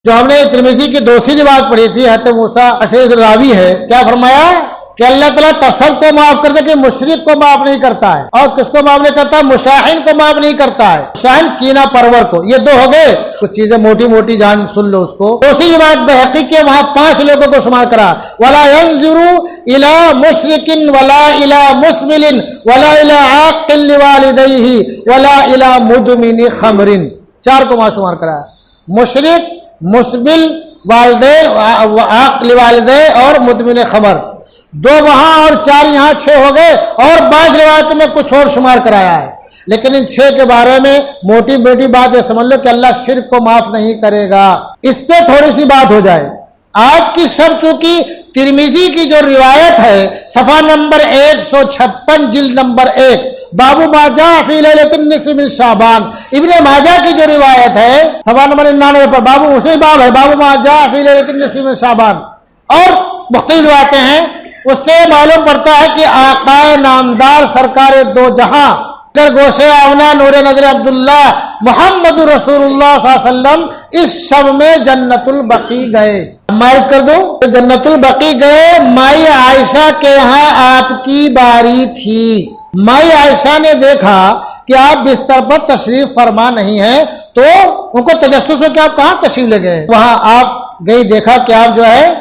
جو ہم نے ترمذی کی دوسری روایت پڑھی تھی، حضرت موسیٰ اشعری راوی ہے، کیا فرمایا کہ اللہ تعالیٰ تصب کو معاف کرتا ہے کہ مشرک کو معاف نہیں کرتا ہے، اور کس کو معاف نہیں کرتا؟ مشاہن کو معاف نہیں کرتا ہے، مشاہن کینہ پرور کو۔ یہ دو ہو گئے، کچھ چیزیں موٹی موٹی جان سن لو اس کو۔ دوسری روایت بہقی کے وہاں 5 لوگوں کو شمار کرا، ولا ينظروا الى مشرک ولا الى مسبل ولا الى عاق لوالديه ولا الى مدمن خمر، 4 کو وہاں شمار کرا، مشرک، مسبل، والدین، عاقل والدین اور مدمن خمر، 2 وہاں اور 4 یہاں، 6 ہو گئے۔ اور بعض روایتوں میں کچھ اور شمار کرایا ہے، لیکن ان 6 کے بارے میں موٹی موٹی بات یہ سمجھ لو کہ اللہ شرک کو معاف نہیں کرے گا۔ اس پہ تھوڑی سی بات ہو جائے۔ آج کی سب چونکہ ترمذی کی جو روایت ہے، صفحہ نمبر 156 جلد نمبر 1، باب ما جاء فی لیلۃ النصف من شعبان، ابن ماجہ کی جو روایت ہے صفحہ نمبر 99 پر، باب اسی باب ہے، باب ما جاء فی لیلۃ النصف من شعبان، اور مختلف روایتیں ہیں۔ اس سے معلوم پڑتا ہے کہ آقا نامدار سرکار دو جہاں گوشے آمنہ نور نظر عبداللہ محمد رسول اللہ صلی اللہ علیہ وسلم اس شب میں جنت البقیع گئے۔ معرض کر دوں، جنت البقیع گئے، مائی عائشہ کے ہاں آپ کی باری تھی۔ مائی عائشہ نے دیکھا کہ آپ بستر پر تشریف فرما نہیں ہیں، تو ان کو تجسس میں کہ آپ کہاں تشریف لے گئے؟ وہاں آپ گئی، دیکھا کہ آپ جو ہے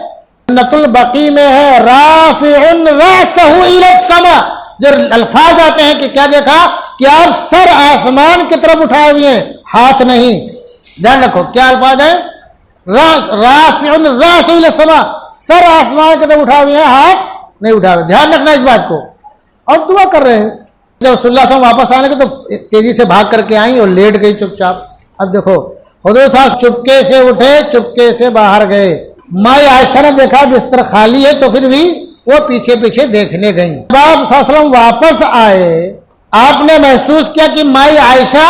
جنت البقیع میں ہے، رافع رأسہ الی السماء، جو الفاظ آتے ہیں کہ کیا دیکھا کہ آپ سر آسمان کی طرف اٹھائے ہوئے ہیں، ہاتھ نہیں۔ دھیان رکھو کیا الفاظ ہے، رافع رأسہ الی السماء، سر آسمان کی طرف اٹھائے ہوئے ہیں، ہاتھ نہیں اٹھائے ہوئے۔ دھیان رکھنا اس بات کو، اور دعا کر رہے ہیں۔ جب رسول اللہ صلی اللہ علیہ وسلم واپس آنے کے تو تیزی سے بھاگ کر کے آئیں اور لیٹ گئی چپ چاپ۔ اب دیکھو حضور صاحب چپکے سے اٹھے، چپکے سے باہر گئے۔ مائی عائشہ نے دیکھا بستر خالی ہے تو پھر بھی وہ پیچھے پیچھے دیکھنے گئیں۔ جب آپ صلی اللہ علیہ وسلم واپس آئے، آپ نے محسوس کیا کہ مائی عائشہ،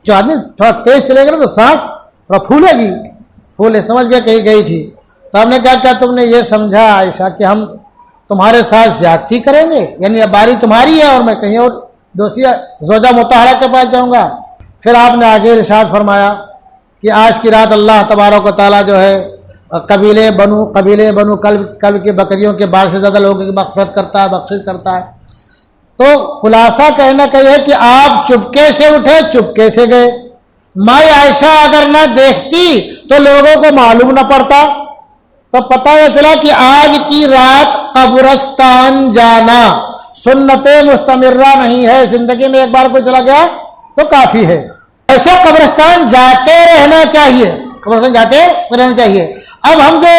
جو آدمی تھوڑا تیز چلے گا تو سانس تھوڑا پھولے گی، پھولے، سمجھ گیا کہیں گئی تھی۔ تو ہم نے کہا کیا تم نے یہ سمجھا عائشہ کہ ہم تمہارے ساتھ زیادتی کریں گے، یعنی اب باری تمہاری ہے اور میں کہیں اور دوسری زوجہ مطہرہ کے پاس جاؤں گا؟ پھر آپ نے آگے ارشاد فرمایا کہ آج کی رات اللہ تبارک و تعالیٰ جو ہے قبیلے بنو کلب کی بکریوں کے بار سے زیادہ لوگوں کی مغفرت کرتا ہے، بخشش کرتا ہے۔ تو خلاصہ کہنا کہ یہ کہ آپ چپکے سے اٹھے، چپکے سے گئے۔ مائی عائشہ اگر نہ دیکھتی تو لوگوں کو معلوم نہ پڑتا، تو پتہ یہ چلا کہ آج کی رات قبرستان جانا سنت مستمرہ نہیں ہے، زندگی میں ایک بار کوئی چلا گیا تو کافی ہے۔ ایسے قبرستان جاتے رہنا چاہیے، قبرستان جاتے رہنا چاہیے۔ اب ہم جو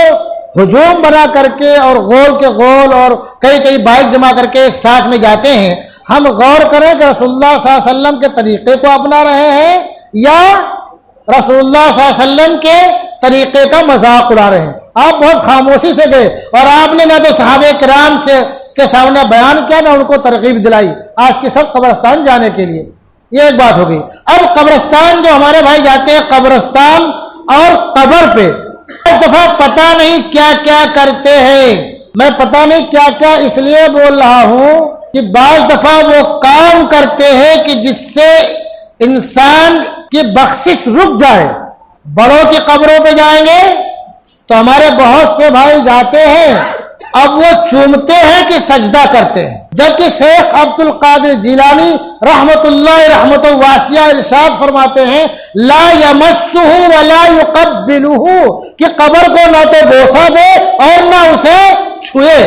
ہجوم بنا کر کے اور غول کے غول اور کئی بائک جمع کر کے ایک ساتھ میں جاتے ہیں، ہم غور کریں کہ رسول اللہ صلی اللہ علیہ وسلم کے طریقے کو اپنا رہے ہیں یا رسول اللہ صلی اللہ علیہ وسلم کے طریقے کا مذاق اڑا رہے ہیں۔ آپ بہت خاموشی سے گئے اور آپ نے نہ تو صحابہ کرام سے کے سامنے بیان کیا، نہ ان کو ترغیب دلائی آج کے سب قبرستان جانے کے لیے۔ یہ ایک بات ہوگی۔ اب قبرستان جو ہمارے بھائی جاتے ہیں، قبرستان اور قبر پہ ایک دفعہ پتہ نہیں کیا کیا کرتے ہیں۔ میں پتہ نہیں کیا کیا اس لیے بول رہا ہوں کہ بعض دفعہ وہ کام کرتے ہیں کہ جس سے انسان کی بخشش رک جائے۔ بڑوں کی قبروں پہ جائیں گے تو ہمارے بہت سے بھائی جاتے ہیں، اب وہ چومتے ہیں کہ سجدہ کرتے ہیں، جبکہ شیخ عبد القادر جیلانی رحمت اللہ رحمت واسعہ ارشاد فرماتے ہیں لا یمسہ ولا یقبلہ، کہ قبر کو نہ تو بوسہ دے اور نہ اسے چھوئے۔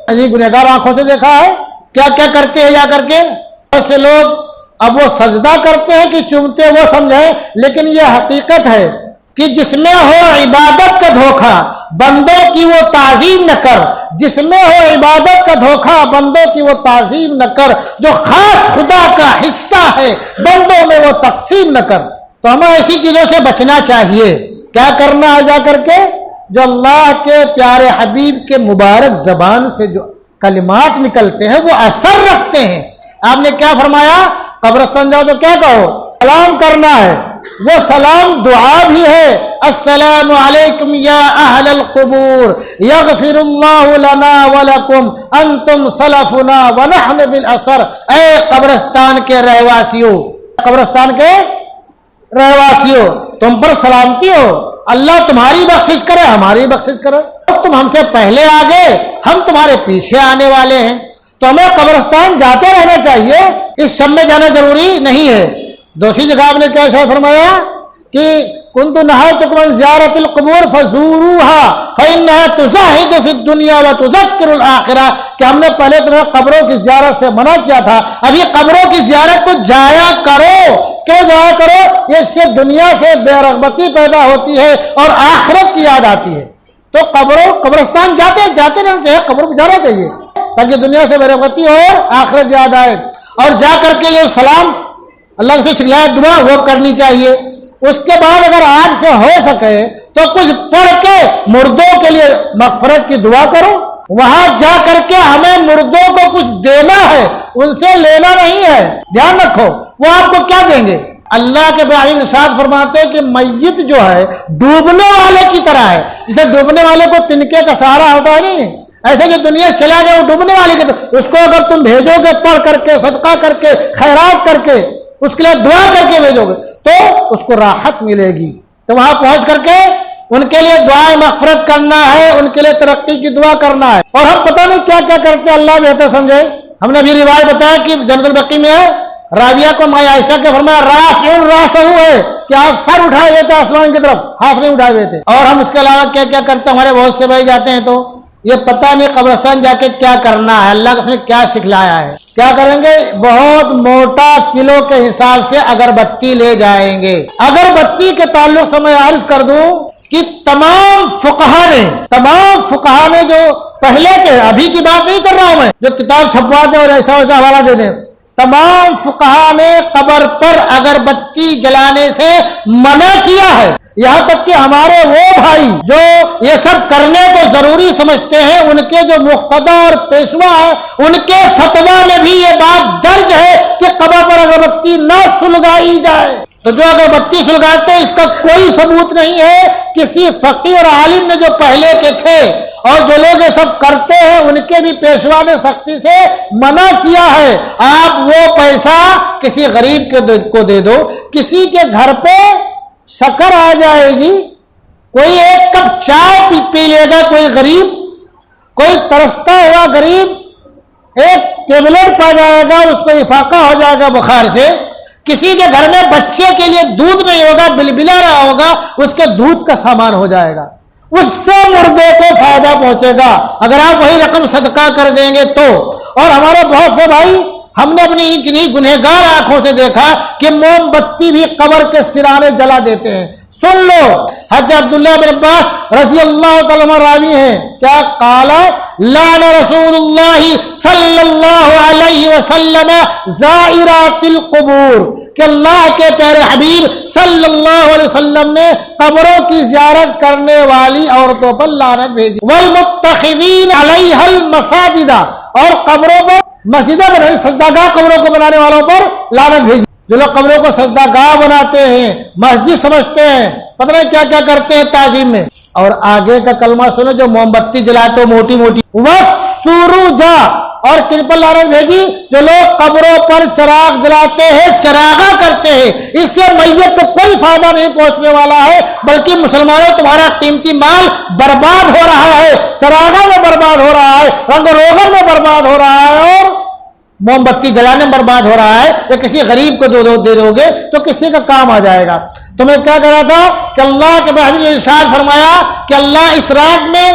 عجیب گنہگار آنکھوں سے دیکھا ہے کیا کیا کرتے ہیں جا کر کے۔ بہت سے لوگ اب وہ سجدہ کرتے ہیں کہ چومتے وہ سمجھیں، لیکن یہ حقیقت ہے کہ جس میں ہو عبادت کا دھوکہ بندوں کی وہ تعظیم نہ کر، جس میں ہو عبادت کا دھوکہ بندوں کی وہ تعظیم نہ کر، جو خاص خدا کا حصہ ہے بندوں میں وہ تقسیم نہ کر۔ تو ہمیں ایسی چیزوں سے بچنا چاہیے۔ کیا کرنا ہے جا کر کے؟ جو اللہ کے پیارے حبیب کے مبارک زبان سے جو کلمات نکلتے ہیں وہ اثر رکھتے ہیں۔ آپ نے کیا فرمایا؟ قبرستان جاؤ تو کیا کہو؟ سلام کرنا ہے۔ وہ سلام دعا بھی ہے، السلام علیکم یا اہل القبور یغفر اللہ لنا ولکم انتم سلفنا ونحن بالاثر۔ اے قبرستان کے رہواسیوں، قبرستان کے رہواسیوں، تم پر سلامتی ہو اللہ تمہاری بخشش کرے ہماری بخشش کرے، تم ہم سے پہلے آ گئے ہم تمہارے پیچھے آنے والے ہیں، تو ہمیں قبرستان جاتے رہنا چاہیے، اس شب میں جانا ضروری نہیں ہے۔ دوسری جگہ آپ نے کیا ارشاد فرمایا کہ کنت نہیتکم عن زیارت القبور فزوروها فإنها تزہد فی الدنیا وتذکر الآخرہ، کہ ہم نے پہلے تمہیں قبروں کی زیارت سے منع کیا تھا، ابھی قبروں کی زیارت کو جایا کرو۔ کیوں جایا کرو؟ یہ اس سے دنیا سے بے رغبتی پیدا ہوتی ہے اور آخرت کی یاد آتی ہے۔ تو قبرستان جاتے رہنا چاہیے، قبر پہ جانا چاہیے تاکہ دنیا سے بے رغبتی ہو اور آخرت یاد آئے، اور جا کر کے یہ سلام اللہ سے سکھلایا دعا وہ کرنی چاہیے۔ اس کے بعد اگر آج سے ہو سکے تو کچھ پڑھ کے مردوں کے لیے مغفرت کی دعا کرو، وہاں جا کر کے ہمیں مردوں کو کچھ دینا ہے، ان سے لینا نہیں ہے، دھیان رکھو وہ آپ کو کیا دیں گے۔ اللہ کے ابراہیم ارشاد فرماتے ہیں کہ میت جو ہے ڈوبنے والے کی طرح ہے، جسے ڈوبنے والے کو تنکے کا سہارا ہوتا ہے نہیں، ایسے کہ دنیا چلا گیا وہ ڈوبنے والے کی طرح، اس کو اگر تم بھیجو گے پڑھ کر کے، صدقہ کر کے، خیرات کر کے، اس کے لیے دعا کر کے بھیجو گے تو اس کو راحت ملے گی۔ تو وہاں پہنچ کر کے ان کے لیے دعائیں مغفرت کرنا ہے، ان کے لیے ترقی کی دعا کرنا ہے، اور ہم پتہ نہیں کیا کیا کرتے ہیں، اللہ بہتر سمجھے۔ ہم نے بھی روایت بتایا کہ جنت البقیع میں ہے، راویہ کو ماں عائشہ کے فرمایا رافع راسہ ہے کہ آپ سر اٹھائے ہوئے تھے آسمان کی طرف، ہاتھ نہیں اٹھائے ہوئے تھے۔ اور ہم اس کے علاوہ کیا کیا کرتے ہیں، ہمارے بہت سے بھائی جاتے ہیں تو یہ پتہ نہیں قبرستان جا کے کیا کرنا ہے، اللہ اس نے کیا سکھلایا ہے۔ کیا کریں گے؟ بہت موٹا کلو کے حساب سے اگربتی لے جائیں گے۔ اگربتی کے تعلق سے میں عرض کر دوں کہ تمام فقہا نے جو پہلے کے، ابھی کی بات نہیں کر رہا ہوں میں، جو کتاب چھپوا دیں اور ایسا ویسا حوالہ دے دیں، تمام فقہا نے قبر پر اگربتی جلانے سے منع کیا ہے۔ یہاں تک کہ ہمارے وہ بھائی جو یہ سب کرنے کو ضروری سمجھتے ہیں، ان کے جو مقتدی اور پیشوا ہیں، ان کے فتویٰ میں بھی یہ بات درج ہے کہ قبر پر اگربتی نہ سلگائی جائے۔ تو جو اگربتی سلگاتے ہیں اس کا کوئی ثبوت نہیں ہے، کسی فقیہ اور عالم نے جو پہلے کے تھے، اور جو لوگ یہ سب کرتے ہیں ان کے بھی پیشوا نے سختی سے منع کیا ہے۔ آپ وہ پیسہ کسی غریب کو دے دو، کسی کے گھر پہ شکر آ جائے گی، کوئی ایک کپ چائے پی لے گا کوئی غریب، کوئی ترستا ہوا غریب ایک ٹیبلٹ پا جائے گا، اس کو افاقہ ہو جائے گا بخار سے، کسی کے گھر میں بچے کے لیے دودھ نہیں ہوگا، بلبلا رہا ہوگا، اس کے دودھ کا سامان ہو جائے گا، اس سے مردے کو فائدہ پہنچے گا اگر آپ وہی رقم صدقہ کر دیں گے تو۔ اور ہمارے بہت سے بھائی، ہم نے اپنی گنہگار آنکھوں سے دیکھا کہ موم بتی بھی قبر کے سرانے جلا دیتے ہیں۔ سن لو، حضرت عبداللہ بن عباس رضی اللہ تعالیٰ عنہ راوی ہیں، کیا قال لعن رسول اللہ صلی اللہ علیہ وسلم زائرات القبور، کہ اللہ کے پیارے حبیب صلی اللہ علیہ وسلم نے قبروں کی زیارت کرنے والی عورتوں پر لعنت بھیجی، والمتخذین علیہا المساجد، اور قبروں پر مسجدیں بنائی، سجدہ گاہ قبروں کو بنانے والوں پر لعنت بھیجی۔ جو لوگ قبروں کو سجدہ گاہ بناتے ہیں، مسجد سمجھتے ہیں، پتہ نہیں کیا کیا کرتے ہیں تعظیم میں۔ اور آگے کا کلمہ سنو، جو موم بتی جلاتے ہو موٹی موٹی، وَالسُّرُجَ، اور کن پر لعنت بھیجی؟ جو لوگ قبروں پر چراغ جلاتے ہیں، چراغاں کرتے ہیں، اس سے میت کو کوئی فائدہ نہیں پہنچنے والا ہے، بلکہ مسلمانوں تمہارا قیمتی مال برباد ہو رہا ہے، چراغاں میں برباد ہو رہا ہے، رنگ روغن میں برباد ہو رہا ہے، اور موم بتی جلانے میں برباد ہو رہا ہے۔ یا کسی غریب کو دے دو گے تو کسی کا کام آ جائے گا۔ تو میں کیا کہہ رہا تھا کہ اللہ کے بحری نے ارشاد فرمایا کہ اللہ اس رات میں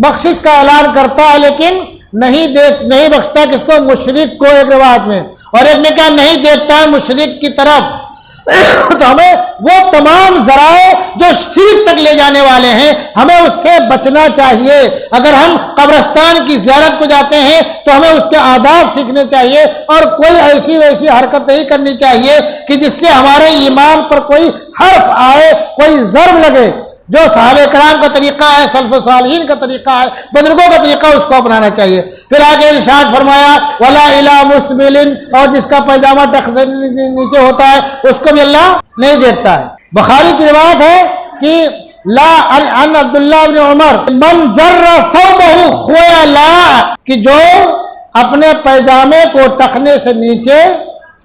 بخشش کا اعلان کرتا ہے، لیکن نہیں بخشتا کس کو؟ مشرک کو، ایک روایت میں، اور ایک نے کہا نہیں دیکھتا ہے مشرک کی طرف۔ تو ہمیں وہ تمام ذرائع جو شرک تک لے جانے والے ہیں، ہمیں اس سے بچنا چاہیے۔ اگر ہم قبرستان کی زیارت کو جاتے ہیں تو ہمیں اس کے آداب سیکھنے چاہیے، اور کوئی ایسی ویسی حرکت نہیں کرنی چاہیے کہ جس سے ہمارے ایمان پر کوئی حرف آئے، کوئی ضرب لگے۔ جو صحابہ کرام کا طریقہ ہے، سلف صالحین کا طریقہ ہے، بزرگوں کا طریقہ، اس کو اپنانا چاہیے۔ پھر آگے ارشاد فرمایا ولا الی مسبل، اور جس کا پیجامہ ٹخ سے نیچے ہوتا ہے اس کو بھی اللہ نہیں دیکھتا ہے۔ بخاری کی روایت ہے کہ لا عن عبداللہ بن عمر من جر ثوبہ خیلا، کہ جو اپنے پیجامے کو ٹخنے سے نیچے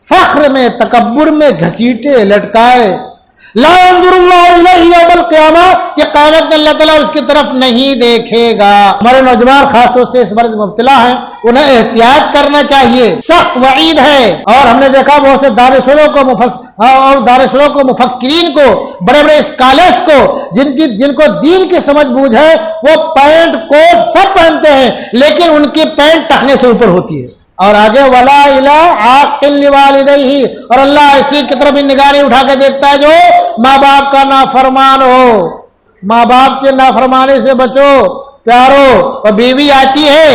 فخر میں، تکبر میں گھسیٹے، لٹکائے، لا ينظر اللہ الیہ یوم القیامہ کہ قیامت میں اللہ تعالیٰ اس کی طرف نہیں دیکھے گا۔ ہمارے نوجوان خاص طور سے اس مرض میں مبتلا ہیں، انہیں احتیاط کرنا چاہیے، سخت وعید ہے۔ اور ہم نے دیکھا بہت سے دارشوروں کو مفکرین کو، بڑے بڑے اسکالرس کو، جن کو دین کی سمجھ بوجھ ہے، وہ پینٹ کوٹ سب پہنتے ہیں لیکن ان کی پینٹ ٹخنے سے اوپر ہوتی ہے۔ اور آگے ولا الہ عاقل لوالدیہ، اور اللہ اسی کی طرف نگاہ نہیں اٹھا کے دیکھتا ہے جو ماں باپ کا نافرمان ہو۔ ماں باپ کے نافرمانی سے بچو پیارو۔ اور بیوی آتی ہے،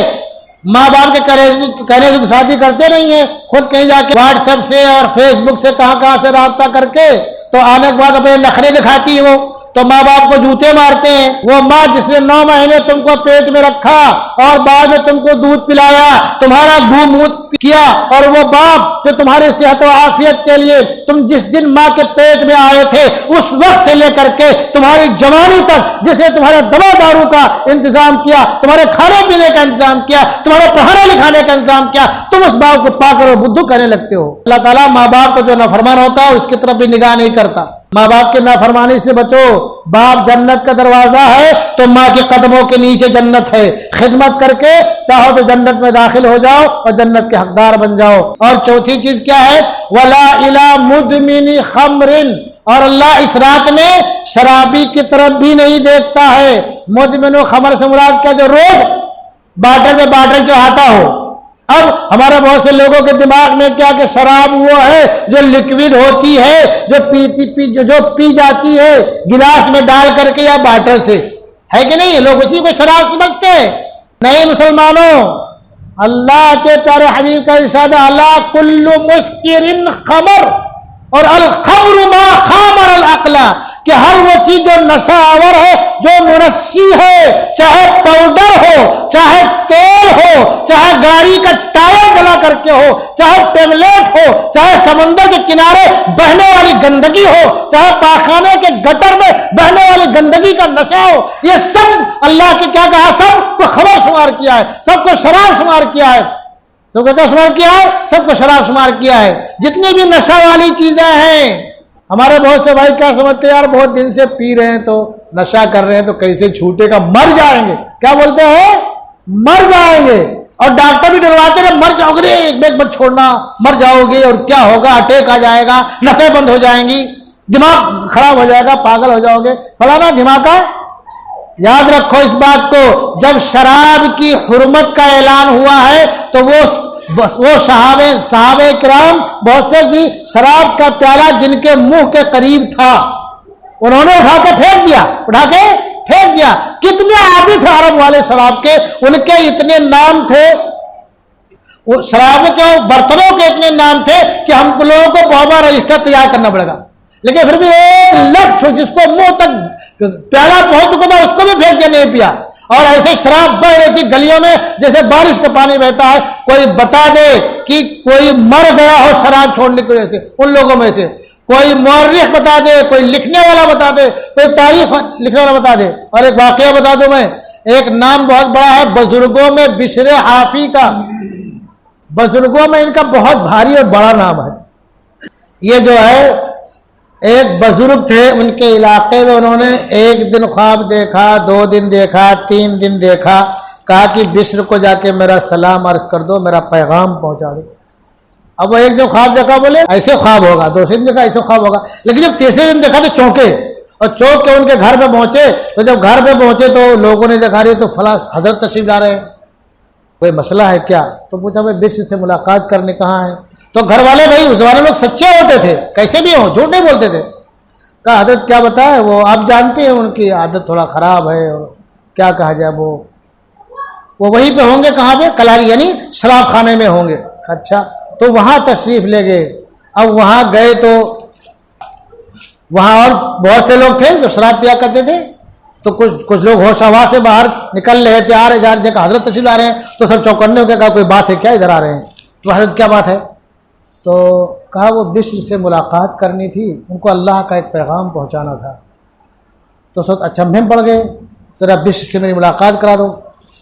ماں باپ کے کہنے سے شادی کرتے نہیں ہیں، خود کہیں جا کے واٹس ایپ سے اور فیس بک سے کہاں سے رابطہ کر کے تو آنے کے بعد اپنے نخرے دکھاتی ہے وہ، تو ماں باپ کو جوتے مارتے ہیں۔ وہ ماں جس نے 9 مہینے تم کو پیٹ میں رکھا اور بعد میں تم کو دودھ پلایا، تمہارا منہ کیا، اور وہ باپ جو تمہاری صحت و عافیت کے لیے تم جس دن ماں کے پیٹ میں آئے تھے اس وقت سے لے کر کے تمہاری جوانی تک جس نے تمہارے دوا دارو کا انتظام کیا، تمہارے کھانے پینے کا انتظام کیا، تمہارے پڑھانے لکھانے کا انتظام کیا، تم اس باپ کو پا کر بدھو کہنے لگتے ہو۔ اللہ تعالیٰ ماں باپ کو جو نافرمان ہوتا ہے اس کی طرف بھی نگاہ نہیں کرتا۔ ماں باپ کے نافرمانی سے بچو۔ باپ جنت کا دروازہ ہے تو ماں کے قدموں کے نیچے جنت ہے، خدمت کر کے چاہو تو جنت میں داخل ہو جاؤ اور جنت کے حقدار بن جاؤ۔ اور چوتھی چیز کیا ہے؟ ولا الی مدمن خمر، اور اللہ اس رات میں شرابی کی طرف بھی نہیں دیکھتا ہے۔ مدمن خمر سے مراد کیا؟ جو روز باٹل میں باٹل چڑھاتا ہو۔ اب ہمارے بہت سے لوگوں کے دماغ میں کیا کہ شراب وہ ہے جو لکوڈ ہوتی ہے، جو پی جاتی ہے گلاس میں ڈال کر کے یا باٹل سے، ہے کہ نہیں؟ لوگ اسی کو شراب سمجھتے ہیں۔ نہیں مسلمانوں، اللہ کے پیارے حبیب کا ارشاد ہے الا کل مسکر خمر، اور الخمر ما خامر العقل، کہ ہر وہ چیز جو نشہ آور ہے، جو منشی ہے، چاہے پاؤڈر ہو، چاہے تیل ہو، چاہے گاڑی کا ٹائر جلا کر کے ہو، چاہے ٹیبلیٹ ہو، چاہے سمندر کے کنارے بہنے والی گندگی ہو، چاہے پاخانے کے گٹر میں بہنے والی گندگی کا نشہ ہو، یہ سب اللہ کے کیا کہا؟ سب کو خمر شمار کیا ہے، سب کو شراب شمار کیا ہے۔ سب کو کیا شمار کیا ہے؟ سب کو شراب شمار کیا ہے۔ جتنی بھی نشہ والی چیزیں ہیں، ہمارے بہت سے بھائی کیا سمجھتے ہیں؟ یار بہت دن سے پی رہے ہیں تو نشہ کر رہے ہیں تو کیسے چھوٹے گا، مر جائیں گے۔ کیا بولتے ہیں؟ مر جائیں گے۔ اور ڈاکٹر بھی ڈرواتے ہیں مر جاؤ گے، ایک بیگ مت چھوڑنا، مر جاؤ گے اور کیا ہوگا، اٹیک آ جائے گا، نسیں بند ہو جائیں گی، دماغ خراب ہو جائے گا، پاگل ہو جاؤ گے، فلانا دھماکہ۔ یاد رکھو اس بات کو، جب شراب کی حرمت کا اعلان ہوا ہے تو وہ صحابہ کرام بہت سے جی شراب کا پیالہ جن کے منہ کے قریب تھا انہوں نے اٹھا کے پھینک دیا۔ کتنے عادی تھے عرب والے شراب کے، ان کے اتنے نام تھے، شراب کے برتنوں کے اتنے نام تھے کہ ہم لوگوں کو بہت بڑا رجسٹر تیار کرنا پڑے گا، لیکن پھر بھی 1 لکھ جس کو منہ تک پیالہ پہنچ چکا تھا اس کو بھی پھینک دیا، نہیں پیا۔ اور ایسے شراب بہ رہی تھی گلیوں میں جیسے بارش کا پانی بہتا ہے۔ کوئی بتا دے کہ کوئی مر گیا ہو شراب چھوڑنے کی وجہ سے، ان لوگوں میں سے کوئی مورخ بتا دے، کوئی لکھنے والا بتا دے، کوئی تاریخ لکھنے والا بتا دے۔ اور ایک واقعہ بتا دوں میں، ایک نام بہت بڑا ہے بزرگوں میں بشر حافی کا، بزرگوں میں ان کا بہت بھاری اور بڑا نام ہے۔ یہ جو ہے ایک بزرگ تھے، ان کے علاقے میں انہوں نے 1 دن خواب دیکھا، 2 دن دیکھا، 3 دن دیکھا، کہا کہ بشر کو جا کے میرا سلام عرض کر دو، میرا پیغام پہنچا دو۔ اب وہ ایک دن خواب دیکھا، بولے ایسے خواب ہوگا، 2 دن دیکھا ایسے خواب ہوگا، لیکن جب 3 دن دیکھا تو چونکے، اور چونک کے ان کے گھر پہ پہنچے، تو جب گھر پہ پہنچے تو لوگوں نے دیکھا رہے تو فلاں حضرت تشریف لا رہے ہیں، کوئی مسئلہ ہے کیا؟ تو پوچھا بھائی بشر سے ملاقات کرنے کہاں ہے؟ تو گھر والے بھائی اس زمانے لوگ سچے ہوتے تھے، کیسے بھی ہوں، جھوٹ نہیں بولتے تھے۔ کہا حضرت کیا بتائے، وہ آپ جانتے ہیں ان کی عادت تھوڑا خراب ہے، اور کیا کہا جائے، وہ وہیں پہ ہوں گے، کہاں پہ؟ کلاری، یعنی شراب خانے میں ہوں گے۔ اچھا، تو وہاں تشریف لے گئے۔ اب وہاں گئے تو وہاں اور بہت سے لوگ تھے جو شراب پیا کرتے تھے، تو کچھ لوگ ہوش حواس سے باہر نکل رہے تھے، آ رہے جا رہے، حضرت تشریف لا رہے ہیں، تو سب چوکنے ہو کے کہا کوئی بات ہے کیا، ادھر آ رہے ہیں؟ تو حضرت کیا بات ہے؟ تو کہا وہ بشر سے ملاقات کرنی تھی، ان کو اللہ کا ایک پیغام پہنچانا تھا۔ تو سب اچنبھے میں پڑ گئے، ذرا بشر سے میری ملاقات کرا دو۔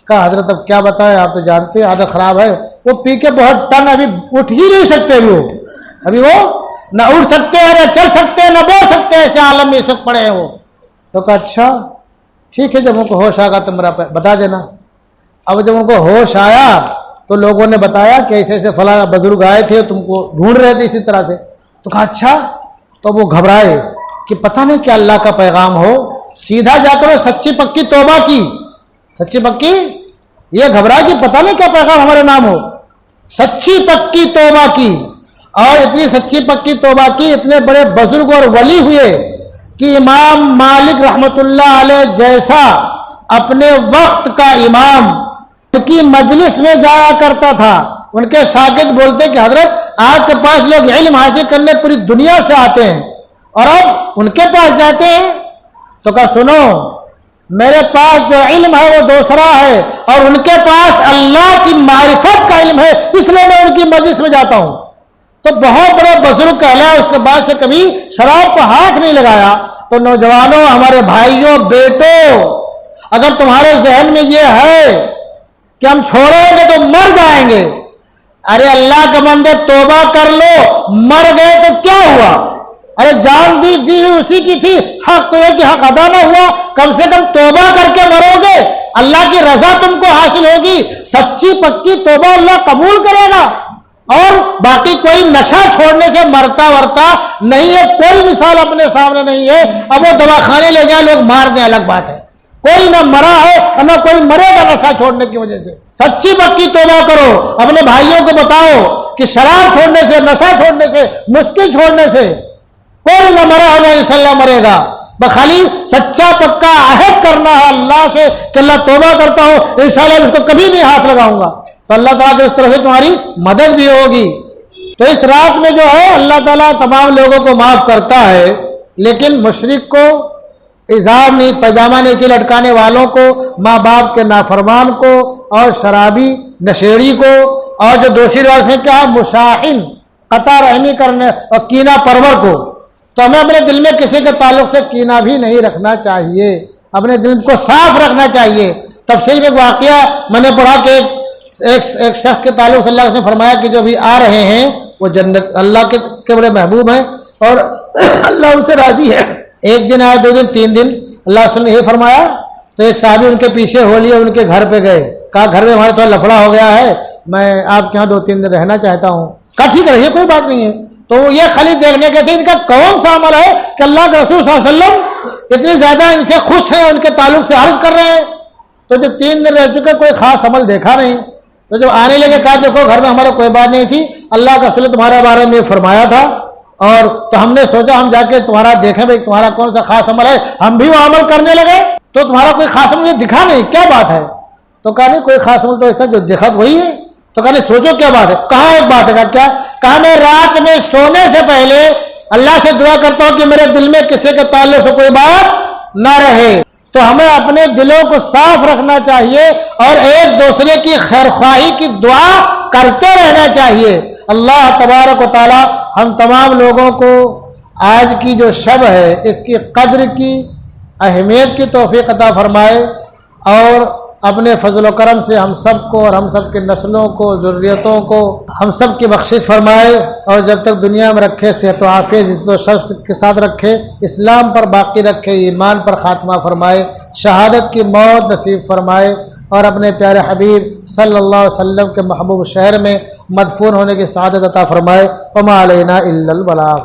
کہا حضرت اب کیا بتائیں، آپ تو جانتے ہیں عادت خراب ہے، وہ پی کے بہت ٹن ابھی اٹھ ہی نہیں سکتے، ابھی وہ نہ اٹھ سکتے ہیں، نہ چل سکتے ہیں، نہ بول سکتے ہیں، ایسے عالم میں اس وقت پڑے ہیں وہ. تو کہا اچھا ٹھیک ہے، جب ان کو ہوش آگا تو میرا بتا دینا. اب جب ان کو ہوش آیا تو لوگوں نے بتایا کہ ایسے ایسے فلاں بزرگ آئے تھے، تم کو ڈھونڈ رہے تھے اسی طرح سے. تو کہا اچھا. تو وہ گھبرائے کہ پتہ نہیں کیا اللہ کا پیغام ہو. سیدھا جا کر سچی پکی توبہ کی. سچی پکی یہ گھبرا کہ پتہ نہیں کیا پیغام ہمارے نام ہو. سچی پکی توبہ کی، اور اتنی سچی پکی توبہ کی، اتنے بڑے بزرگ اور ولی ہوئے کہ امام مالک رحمت اللہ علیہ جیسا اپنے وقت کا امام ان کی مجلس میں جایا کرتا تھا. ان کے شاگرد بولتے کہ حضرت آپ کے پاس لوگ علم حاصل کرنے پوری دنیا سے آتے ہیں اور اب ان کے پاس جاتے ہیں. تو کہا سنو، میرے پاس جو علم ہے وہ دوسرا ہے، اور ان کے پاس اللہ کی معرفت کا علم ہے، اس لیے میں ان کی مجلس میں جاتا ہوں. تو بہت بڑے بزرگ کہلایا، اس کے بعد سے کبھی شراب کو ہاتھ نہیں لگایا. تو نوجوانوں، ہمارے بھائیوں، بیٹوں، اگر تمہارے ذہن میں یہ ہے کہ ہم چھوڑیں گے تو مر جائیں گے، ارے اللہ کے بندے توبہ کر لو. مر گئے تو کیا ہوا؟ ارے جان دی اسی کی تھی، حق تو یہ کہ حق ادا نہ ہوا. کم سے کم توبہ کر کے مرو گے، اللہ کی رضا تم کو حاصل ہوگی. سچی پکی توبہ اللہ قبول کرے گا. اور باقی کوئی نشہ چھوڑنے سے مرتا ورتا نہیں ہے، کوئی مثال اپنے سامنے نہیں ہے. اب وہ دواخانے لے جائیں لوگ مار دیں الگ بات ہے، کوئی نہ مرا ہے اور نہ کوئی مرے گا نشہ چھوڑنے کی وجہ سے. سچی پکی توبہ کرو. اپنے بھائیوں کو بتاؤ کہ شراب چھوڑنے سے، نشہ چھوڑنے سے، مسکی چھوڑنے سے کوئی نہ مرا ہے، انشاءاللہ مرے گا. بخالی سچا پکا عہد کرنا ہے اللہ سے کہ اللہ توبہ کرتا ہوں، انشاءاللہ اس کو کبھی نہیں ہاتھ لگاؤں گا. تو اللہ تعالیٰ کی اس طرف سے تمہاری مدد بھی ہوگی. تو اس رات میں جو ہے اللہ تعالیٰ تمام لوگوں کو معاف کرتا ہے، لیکن مشرک کو، اظہار نہیں، پاجامہ نیچے لٹکانے والوں کو، ماں باپ کے نافرمان کو، اور شرابی نشیڑی کو، اور جو دوسری روایت میں کیا مشاحن، قطع رحمی کرنے اور کینہ پرور کو. تو ہمیں اپنے دل میں کسی کے تعلق سے کینہ بھی نہیں رکھنا چاہیے، اپنے دل کو صاف رکھنا چاہیے. تفصیل میں ایک واقعہ میں نے پڑھا کہ ایک شخص کے تعلق سے اللہ نے فرمایا کہ جو بھی آ رہے ہیں وہ جنت اللہ کے بڑے محبوب ہیں اور اللہ ان سے راضی ہے. ایک دن آئے، 2 دن، 3 دن، اللہ نے یہ فرمایا. تو ایک صحابی ان کے پیچھے ہو لیے، ان کے گھر پہ گئے. کہا گھر میں ہمارا تھوڑا لفڑا ہو گیا ہے، میں آپ کے یہاں 2-3 دن رہنا چاہتا ہوں. کہا ٹھیک ہے، کوئی بات نہیں ہے. تو یہ خالی دیکھنے کے تھے ان کا کون سا عمل ہے کہ اللہ کے رسول صلی اللہ علیہ وسلم اتنی زیادہ ان سے خوش ہیں، ان کے تعلق سے عرض کر رہے ہیں. تو جب 3 دن رہ چکے کوئی خاص عمل دیکھا نہیں. تو جب آنے لگے کہا دیکھو گھر میں ہمارا کوئی بات نہیں تھی، اللہ کا رسول نے تمہارے بارے میں فرمایا تھا، اور تو ہم نے سوچا ہم جا کے تمہارا دیکھیں بھائی تمہارا کون سا خاص عمل ہے. ہم بھی وہ عمل کرنے لگے تو تمہارا کوئی خاص عمل دکھا نہیں، کیا بات ہے؟ تو کہا نہیں کوئی خاص عمل تو ایسا جو دیکھا وہی ہے. تو کہا نہیں سوچو کیا بات ہے. کہا ایک بات ہے. کیا؟ کہا میں رات میں سونے سے پہلے اللہ سے دعا کرتا ہوں کہ میرے دل میں کسی کے تعلق سے کوئی بات نہ رہے. تو ہمیں اپنے دلوں کو صاف رکھنا چاہیے اور ایک دوسرے کی خیرخواہی کی دعا کرتے رہنا چاہیے. اللہ تبارک و تعالی ہم تمام لوگوں کو آج کی جو شب ہے اس کی قدر کی، اہمیت کی توفیق عطا فرمائے، اور اپنے فضل و کرم سے ہم سب کو اور ہم سب کے نسلوں کو، ذریتوں کو ہم سب کی بخشش فرمائے، اور جب تک دنیا میں رکھے صحت و عافیت عزت و شرف کے ساتھ رکھے، اسلام پر باقی رکھے، ایمان پر خاتمہ فرمائے، شہادت کی موت نصیب فرمائے، اور اپنے پیارے حبیب صلی اللہ علیہ وسلم کے محبوب شہر میں مدفون ہونے کی سعادت عطا فرمائے. وما علینا الا البلاغ.